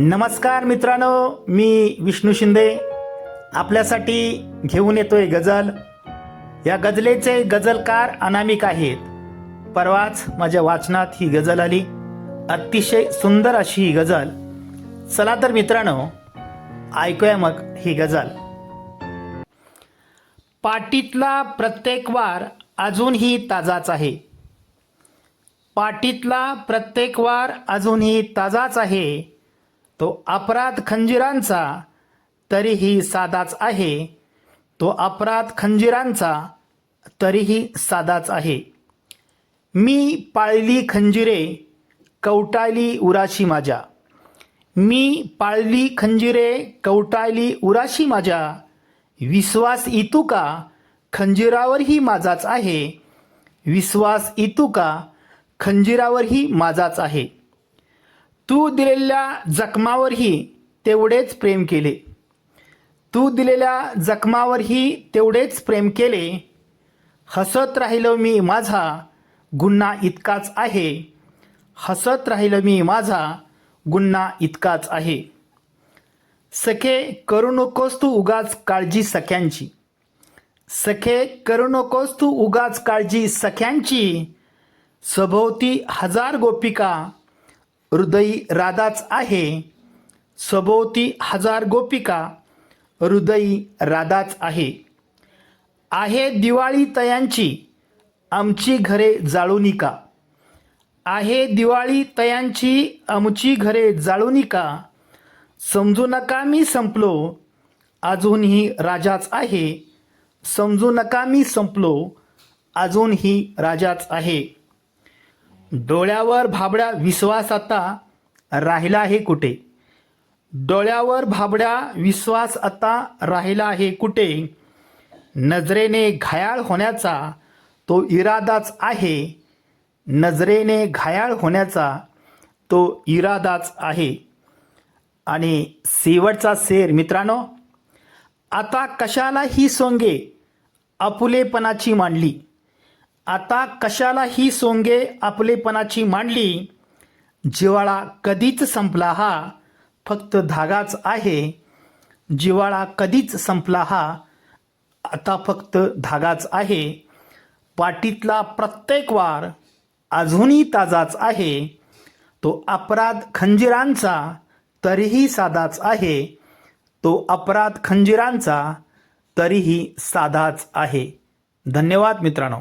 नमस्कार मित्रांनो, मी विष्णू शिंदे आपल्यासाठी घेऊन येतोय गझल. या गझलेचे गझलकार अनामिक आहेत. परवाच माझ्या वाचनात ही गझल आली. अतिशय सुंदर अशी ही गझल. चला तर मित्रांनो, ऐकूया मग ही गझल. पाटीतला प्रत्येक वार अजूनही ताजाच आहे. पाटीतला प्रत्येक वार अजूनही ताजाच आहे. तो अपराध खंजिरांचा तरीही साधाच आहे. तो अपराध खंजिरांचा तरीही साधाच आहे. मी पाळली खंजिरे कवटाळली उराशी माझ्या. मी पाळली खंजिरे कवटाळली उराशी माझ्या. विश्वास इतू का खंजिरावरही माझाच आहे. विश्वास इतू का खंजिरावरही माझाच आहे. तू दिलेल्या जखमावरही तेवढेच प्रेम केले. तू दिलेल्या जखमावरही तेवढेच प्रेम केले. हसत राहिलो मी माझा गुन्हा इतकाच आहे. हसत राहिलो मी माझा गुन्हा इतकाच आहे. सखे करू नकोस तू उगाच काळजी सख्यांची. सखे करू नकोस तू उगाच काळजी सख्यांची. सभोवती हजार गोपिका हृदयी राधाच आहे. सभोवती हजार गोपिका हृदयी राधाच आहे. आहे दिवाळी तयांची आमची घरे जाळूनी का. आहे दिवाळी तयांची आमची घरे जाळूनी का. समजू नका मी संपलो अजूनही राजाच आहे. समजू नका मी संपलो अजूनही राजाच आहे. डोळ्यावर भाबड्या विश्वास आता राहिला आहे कुठे. डोळ्यावर भाबड्या विश्वास आता राहिला आहे कुठे. नजरेने घायाळ होण्याचा तो इरादाच आहे. नजरेने घायाळ होण्याचा तो इरादाच आहे. आणि शेवटचा शेर मित्रांनो, आता कशाला ही सोंगे आपुलेपणाची मांडली. आता कशाला ही सोंगे आपलेपणाची मांडली. जिव्हाळा कधीच संपला हा फक्त धागाच आहे. जिव्हाळा कधीच संपला हा आता फक्त धागाच आहे. पाटीतला प्रत्येक वार अजूनही ताजाच आहे. तो अपराध खंजिरांचा तरीही साधाच आहे. तो अपराध खंजिरांचा तरीही साधाच आहे. धन्यवाद मित्रांनो.